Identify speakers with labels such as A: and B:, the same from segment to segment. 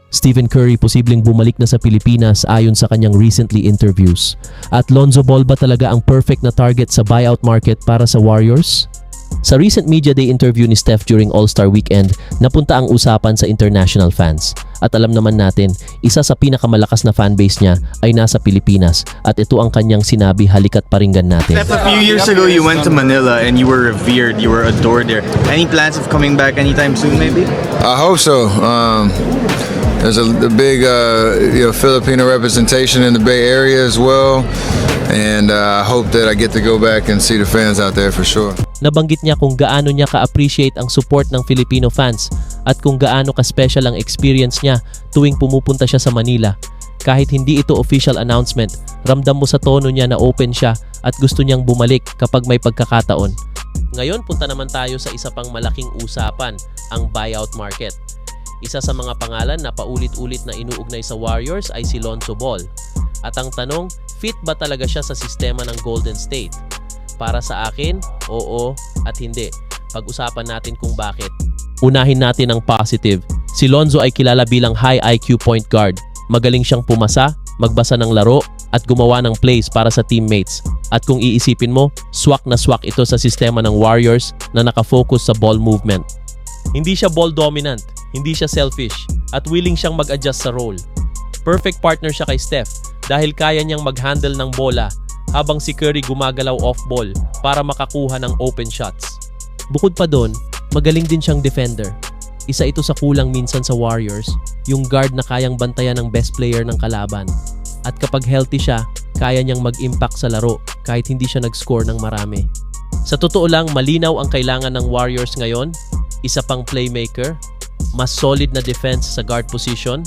A: Stephen Curry posibleng bumalik na sa Pilipinas ayon sa kanyang recently interviews. At Lonzo Ball ba talaga ang perfect na target sa buyout market para sa Warriors? Sa recent media day interview ni Steph during All-Star Weekend, napunta ang usapan sa international fans. At alam naman natin, isa sa pinakamalakas na fanbase niya ay nasa Pilipinas. At ito ang kanyang sinabi, halika't paringgan natin.
B: Steph, a few years ago you went to Manila and you were revered, you were adored there. Any plans of coming back anytime soon maybe?
C: I hope so. There's a big Filipino representation in the Bay Area as well, and I hope that I get to go back and see the fans out there for sure.
A: Nabanggit niya kung gaano niya ka-appreciate ang support ng Filipino fans at kung gaano ka-special ang experience niya tuwing pumupunta siya sa Manila. Kahit hindi ito official announcement, ramdam mo sa tono niya na open siya at gusto niyang bumalik kapag may pagkakataon. Ngayon, punta naman tayo sa isa pang malaking usapan, ang buyout market. Isa sa mga pangalan na paulit-ulit na inuugnay sa Warriors ay si Lonzo Ball. At ang tanong, fit ba talaga siya sa sistema ng Golden State? Para sa akin, oo at hindi. Pag-usapan natin kung bakit. Unahin natin ang positive. Si Lonzo ay kilala bilang high IQ point guard. Magaling siyang pumasa, magbasa ng laro, at gumawa ng plays para sa teammates. At kung iisipin mo, swak na swak ito sa sistema ng Warriors na nakafocus sa ball movement. Hindi siya ball dominant, hindi siya selfish, at willing siyang mag-adjust sa role. Perfect partner siya kay Steph dahil kaya niyang mag-handle ng bola habang si Curry gumagalaw off-ball para makakuha ng open shots. Bukod pa doon, magaling din siyang defender. Isa ito sa kulang minsan sa Warriors, yung guard na kayang bantayan ng best player ng kalaban. At kapag healthy siya, kaya niyang mag-impact sa laro kahit hindi siya nag-score ng marami. Sa totoo lang, malinaw ang kailangan ng Warriors ngayon. Isa pang playmaker, mas solid na defense sa guard position,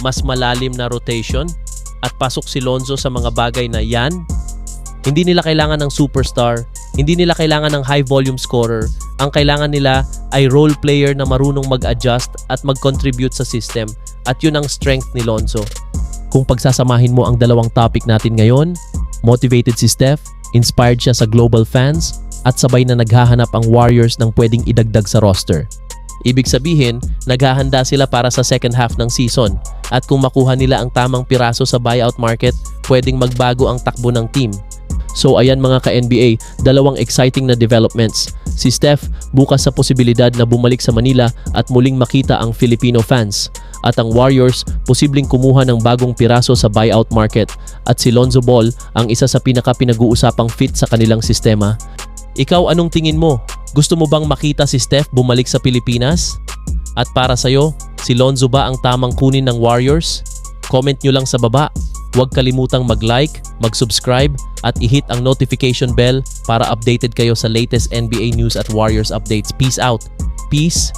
A: mas malalim na rotation, at pasok si Lonzo sa mga bagay na yan. Hindi nila kailangan ng superstar, hindi nila kailangan ng high volume scorer. Ang kailangan nila ay role player na marunong mag-adjust at mag-contribute sa system, at yun ang strength ni Lonzo. Kung pagsasamahin mo ang dalawang topic natin ngayon, motivated si Steph, inspired siya sa global fans, at sabay na naghahanap ang Warriors ng pwedeng idagdag sa roster. Ibig sabihin, naghahanda sila para sa second half ng season, at kung makuha nila ang tamang piraso sa buyout market, pwedeng magbago ang takbo ng team. So ayan mga ka-NBA, dalawang exciting na developments. Si Steph bukas sa posibilidad na bumalik sa Manila at muling makita ang Filipino fans. At ang Warriors posibleng kumuha ng bagong piraso sa buyout market. At si Lonzo Ball ang isa sa pinaka-pinag-uusapang fit sa kanilang sistema. Ikaw, anong tingin mo? Gusto mo bang makita si Steph bumalik sa Pilipinas? At para sa'yo, si Lonzo ba ang tamang kunin ng Warriors? Comment nyo lang sa baba. Huwag kalimutang mag-like, mag-subscribe, at i-hit ang notification bell para updated kayo sa latest NBA news at Warriors updates. Peace out. Peace.